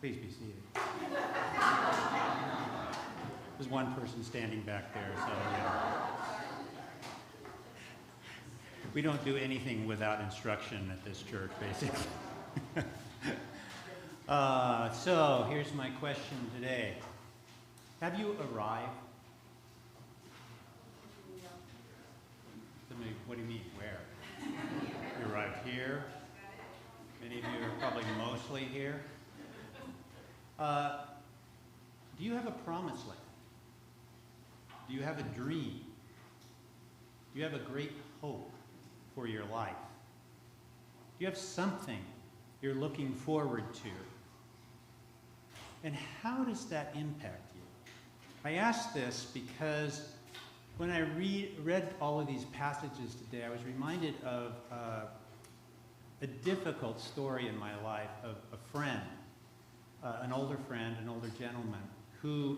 Please be seated. There's one person standing back there, so yeah. We don't do anything without instruction at this church, basically. So here's my question today. Have you arrived? What do you mean, where? You arrived here. Many of you are probably mostly here. Do you have a promised land? Do you have a dream? Do you have a great hope for your life? Do you have something you're looking forward to? And how does that impact you? I ask this because when I read all of these passages today, I was reminded of a difficult story in my life of a friend, an older friend, an older gentleman, who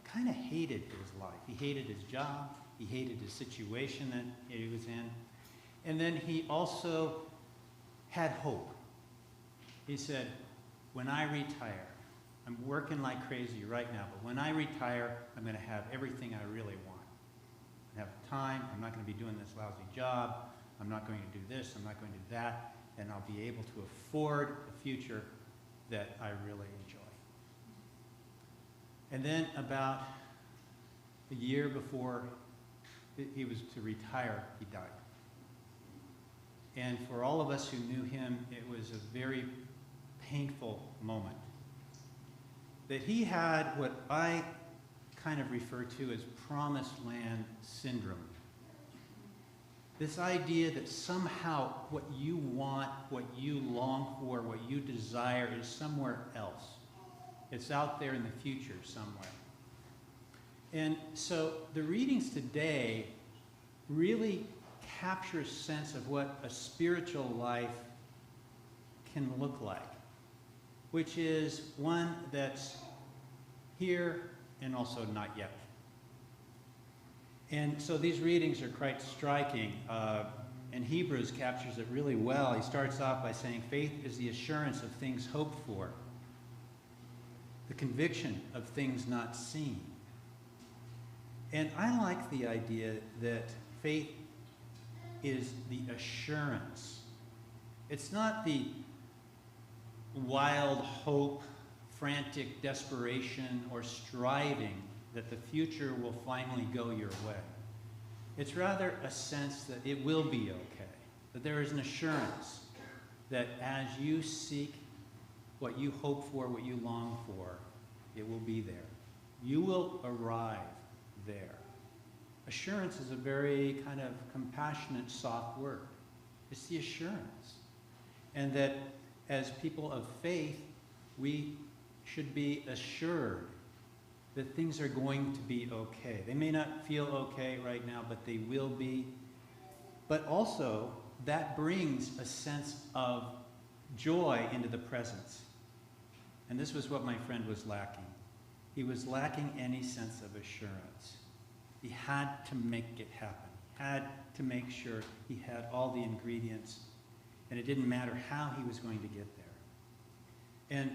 kind of hated his life. He hated his job. He hated his situation that he was in. And then he also had hope. He said, when I retire, I'm working like crazy right now, but when I retire, I'm going to have everything I really want. I have time. I'm not going to be doing this lousy job. I'm not going to do this. I'm not going to do that. And I'll be able to afford a future that I really enjoy. And then about a year before he was to retire, he died. And for all of us who knew him, it was a very painful moment. That he had what I kind of refer to as promised land syndrome. This idea that somehow what you want, what you long for, what you desire is somewhere else. It's out there in the future somewhere. And so the readings today really capture a sense of what a spiritual life can look like, which is one that's here and also not yet. And so these readings are quite striking, and Hebrews captures it really well. He starts off by saying, faith is the assurance of things hoped for, the conviction of things not seen. And I like the idea that faith is the assurance. It's not the wild hope, frantic desperation, or striving that the future will finally go your way. It's rather a sense that it will be okay, that there is an assurance that as you seek what you hope for, what you long for, it will be there. You will arrive there. Assurance is a very kind of compassionate, soft word. It's the assurance. And that as people of faith, we should be assured that things are going to be okay. They may not feel okay right now, but they will be. But also, that brings a sense of joy into the presence. And this was what my friend was lacking. He was lacking any sense of assurance. He had to make it happen. He had to make sure he had all the ingredients, and it didn't matter how he was going to get there. And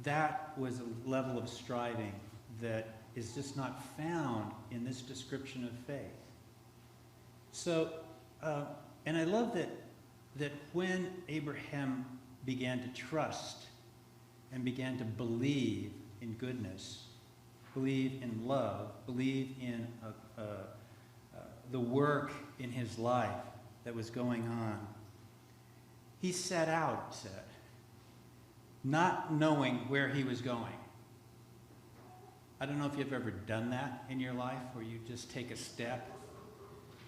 that was a level of striving that is just not found in this description of faith. So, and I love that when Abraham began to trust and began to believe in goodness, believe in love, believe in the work in his life that was going on, he set out, said, not knowing where he was going. I don't know if you've ever done that in your life, where you just take a step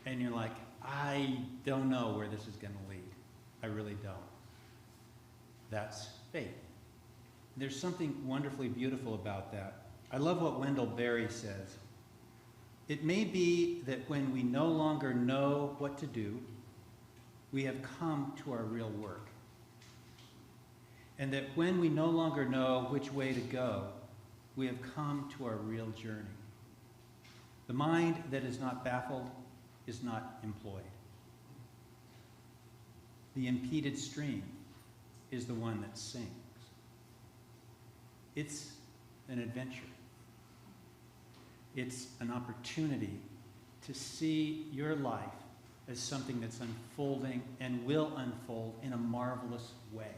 and you're like, I don't know where this is going to lead. I really don't. That's faith. There's something wonderfully beautiful about that. I love what Wendell Berry says. It may be that when we no longer know what to do, we have come to our real work. And that when we no longer know which way to go, we have come to our real journey. The mind that is not baffled is not employed. The impeded stream is the one that sinks. It's an adventure. It's an opportunity to see your life as something that's unfolding and will unfold in a marvelous way.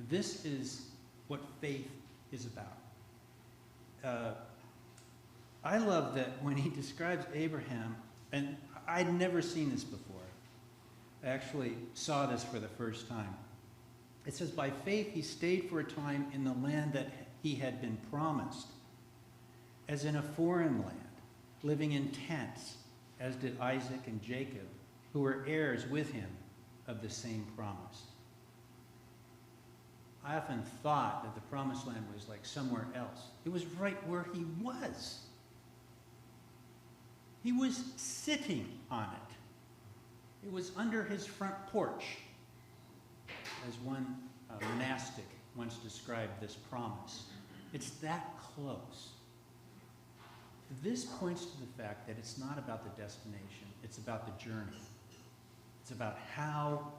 This is what faith is about. I love that when he describes Abraham, and I'd never seen this before. I actually saw this for the first time. It says, by faith he stayed for a time in the land that he had been promised, as in a foreign land, living in tents, as did Isaac and Jacob, who were heirs with him of the same promise. I often thought that the promised land was like somewhere else. It was right where he was. He was sitting on it. It was under his front porch, as one monastic once described this promise. It's that close. This points to the fact that it's not about the destination, it's about the journey. It's about how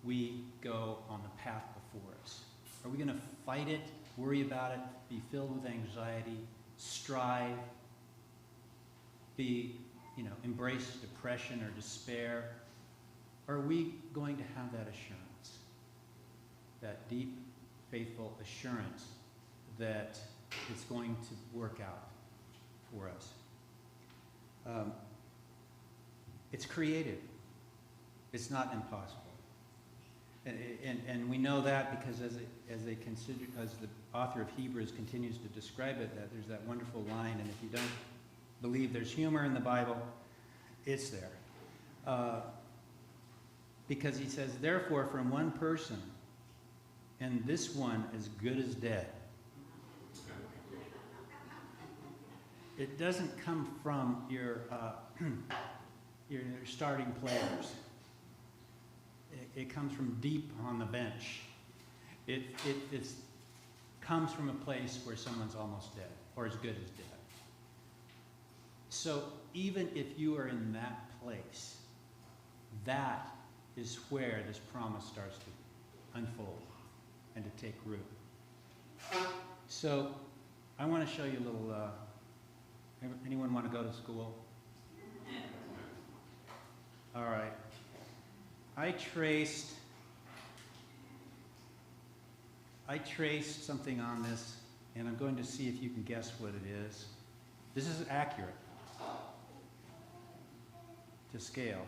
we go on the path before us. Are we going to fight it, worry about it, be filled with anxiety, strive, embrace depression or despair? Or are we going to have that assurance, that deep, faithful assurance that it's going to work out for us? It's creative. It's not impossible. And we know that because as the author of Hebrews continues to describe it, that there's that wonderful line, and if you don't believe there's humor in the Bible, it's there. Because he says, therefore, from one person, and this one as good as dead. It doesn't come from your starting players. It comes from deep on the bench. It comes from a place where someone's almost dead, or as good as dead. So even if you are in that place, that is where this promise starts to unfold and to take root. So I want to show you a little, anyone want to go to school? All right. I traced something on this, and I'm going to see if you can guess what it is. This is accurate to scale.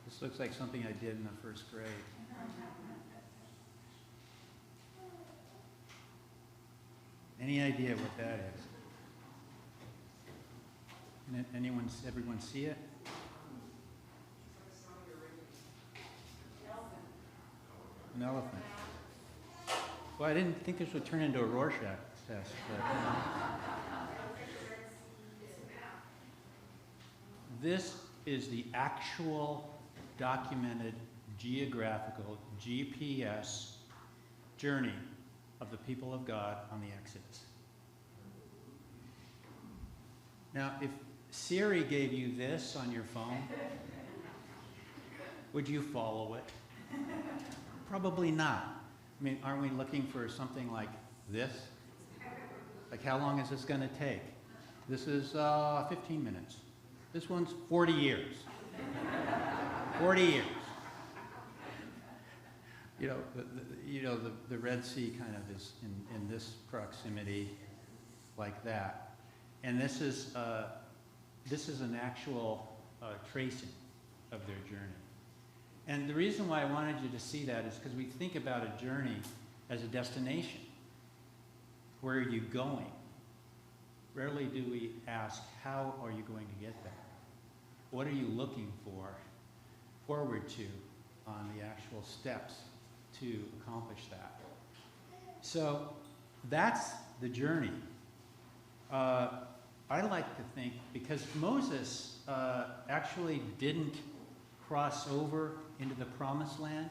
This looks like something I did in the first grade. Any idea what that is? Everyone see it? An elephant. Well, I didn't think this would turn into a Rorschach test, but this is the actual documented geographical GPS journey of the people of God on the Exodus. Now, if Siri gave you this on your phone, would you follow it? Probably not. I mean, aren't we looking for something like this? Like, how long is this going to take? This is 15 minutes. This one's 40 years. 40 years. The Red Sea kind of is in this proximity, like that, and this is an actual tracing of their journey. And the reason why I wanted you to see that is because we think about a journey as a destination. Where are you going? Rarely do we ask, how are you going to get there? What are you looking forward to on the actual steps to accomplish that? So that's the journey. I like to think, because Moses actually didn't cross over into the promised land,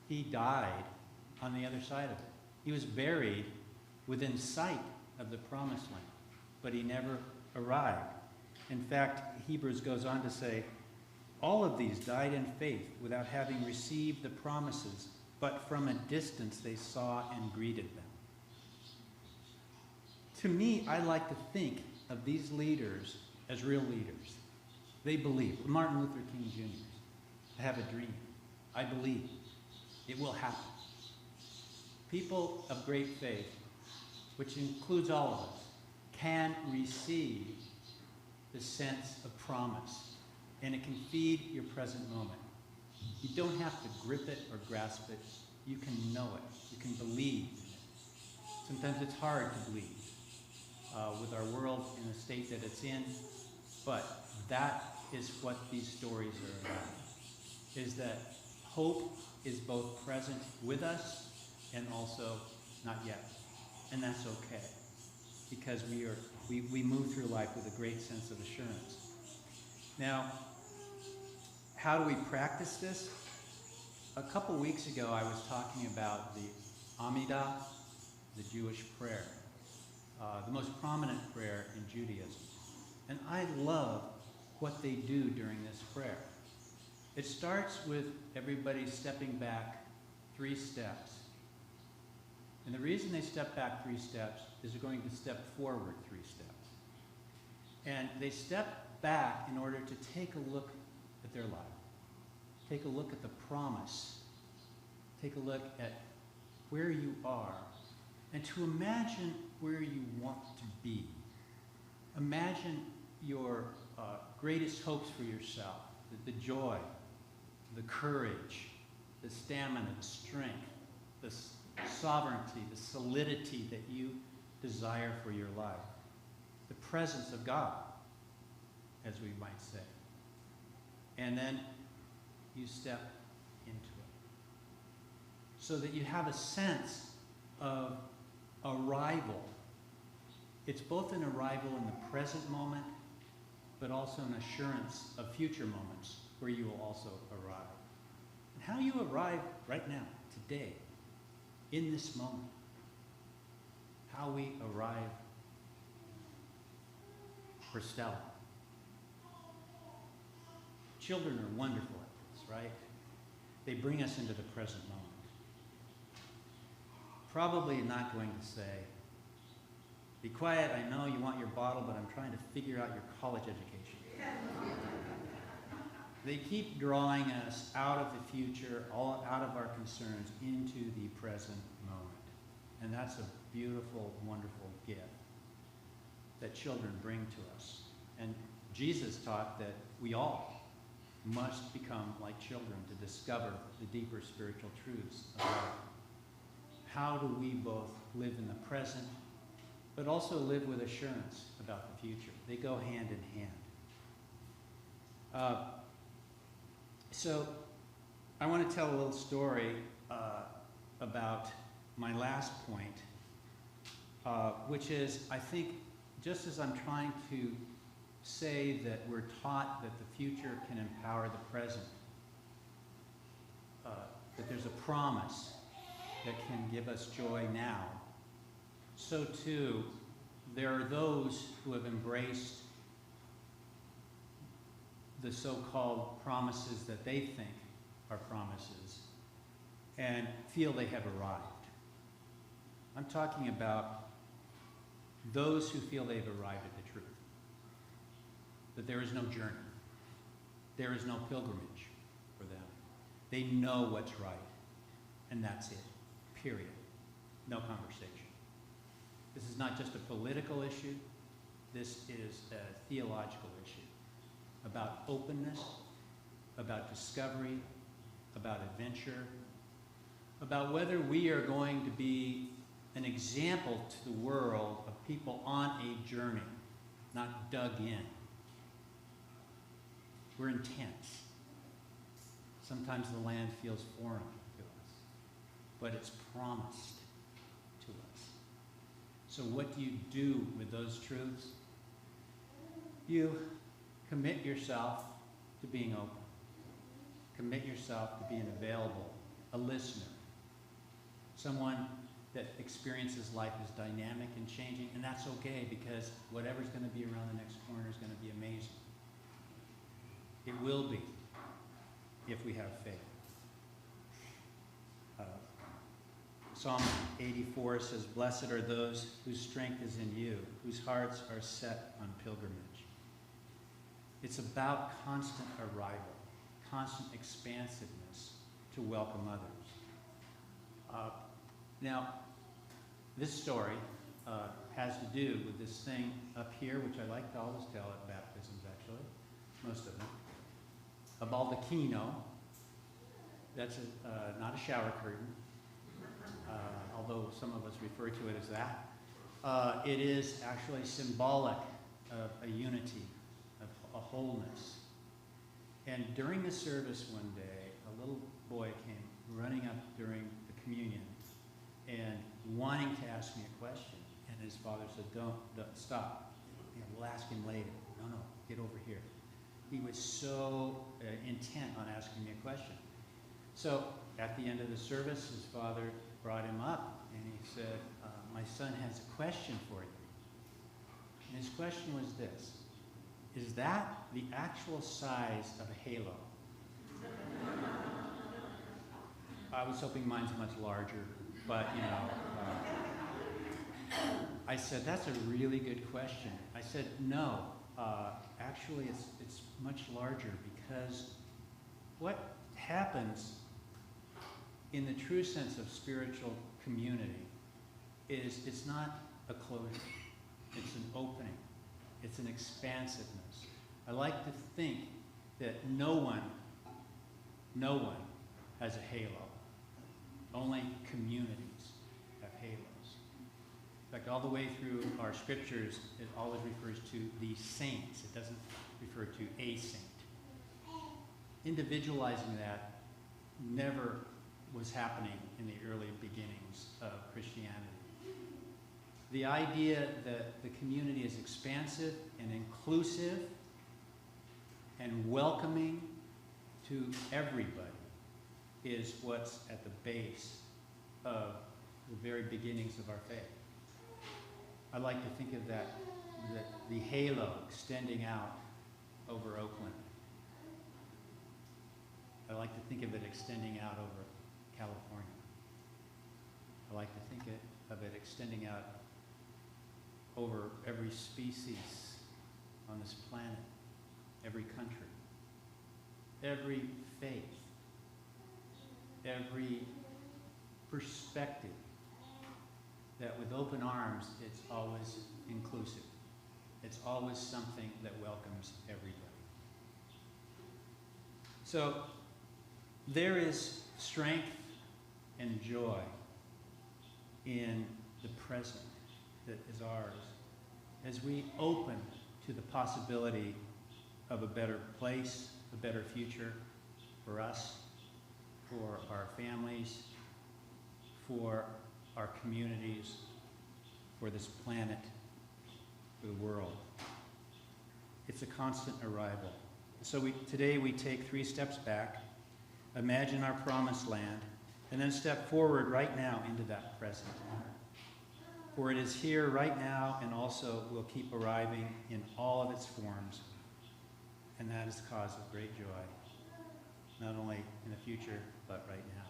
he died on the other side of it. He was buried within sight of the promised land, but he never arrived. In fact, Hebrews goes on to say, all of these died in faith without having received the promises, but from a distance they saw and greeted them. To me, I like to think of these leaders as real leaders. They believe. Martin Luther King Jr. I have a dream. I believe. It will happen. People of great faith, which includes all of us, can receive the sense of promise, and it can feed your present moment. You don't have to grip it or grasp it. You can know it. You can believe in it. Sometimes it's hard to believe with our world in the state that it's in, but that is what these stories are about, is that hope is both present with us and also not yet. And that's okay, because we move through life with a great sense of assurance. Now, how do we practice this? A couple weeks ago, I was talking about the Amidah, the Jewish prayer, the most prominent prayer in Judaism. And I love what they do during this prayer. It starts with everybody stepping back 3 steps. And the reason they step back 3 steps is they're going to step forward 3 steps. And they step back in order to take a look at their life. Take a look at the promise. Take a look at where you are. And to imagine where you want to be. Imagine your greatest hopes for yourself. The joy, the courage, the stamina, the strength, the sovereignty, the solidity that you desire for your life. The presence of God, as we might say. And then you step into it. So that you have a sense of arrival. It's both an arrival in the present moment, but also an assurance of future moments where you will also arrive. And how you arrive right now, today, in this moment. How we arrive for Stella. Children are wonderful at this, right? They bring us into the present moment. Probably not going to say, be quiet, I know you want your bottle, but I'm trying to figure out your college education. They keep drawing us out of the future, out of our concerns, into the present moment. And that's a beautiful, wonderful gift that children bring to us. And Jesus taught that we all must become like children to discover the deeper spiritual truths of life. How do we both live in the present, but also live with assurance about the future? They go hand in hand. So I want to tell a little story about my last point, which is, I think, just as I'm trying to say that we're taught that the future can empower the present, that there's a promise that can give us joy now, so too, there are those who have embraced the so-called promises that they think are promises and feel they have arrived. I'm talking about those who feel they've arrived at the truth, that there is no journey, there is no pilgrimage for them. They know what's right, and that's it, period. No conversation. This is not just a political issue, this is a theological issue about openness, about discovery, about adventure, about whether we are going to be an example to the world of people on a journey, not dug in. We're intense. Sometimes the land feels foreign to us, but it's promised to us. So what do you do with those truths? You commit yourself to being open. Commit yourself to being available, a listener, someone that experiences life as dynamic and changing, and that's okay because whatever's going to be around the next corner is going to be amazing. It will be if we have faith. Psalm 84 says, "Blessed are those whose strength is in you, whose hearts are set on pilgrimage." It's about constant arrival, constant expansiveness to welcome others. Now, this story has to do with this thing up here, which I like to always tell at baptisms, actually, most of them. A baldacchino. That's not a shower curtain, although some of us refer to it as that. It is actually symbolic of a unity, of a wholeness. And during the service one day, a little boy came running up during the communion and wanting to ask me a question. And his father said, don't stop. We'll ask him later. No, get over here. He was so intent on asking me a question. So at the end of the service, his father brought him up and he said, my son has a question for you. And his question was this: is that the actual size of a halo? I was hoping mine's much larger, but I said, that's a really good question. I said, no, actually it's much larger, because what happens in the true sense of spiritual community is it's not a closure, it's an opening, it's an expansiveness. I like to think that no one has a halo. Only communities have halos. In fact, all the way through our scriptures, it always refers to the saints. It doesn't refer to a saint. Individualizing that never was happening in the early beginnings of Christianity. The idea that the community is expansive and inclusive and welcoming to everybody is what's at the base of the very beginnings of our faith. I like to think of that, the halo extending out over Oakland. I like to think of it extending out over California. I like to think of it extending out over every species on this planet, every country, every faith, every perspective, that with open arms, it's always inclusive. It's always something that welcomes everybody. So there is strength and joy in the present that is ours as we open to the possibility of a better place, a better future for us, for our families, for our communities, for this planet, for the world. It's a constant arrival. So today we take 3 steps back, imagine our promised land, and then step forward right now into that present. For it is here right now, and also will keep arriving in all of its forms, and that is the cause of great joy, not only in the future, but right now.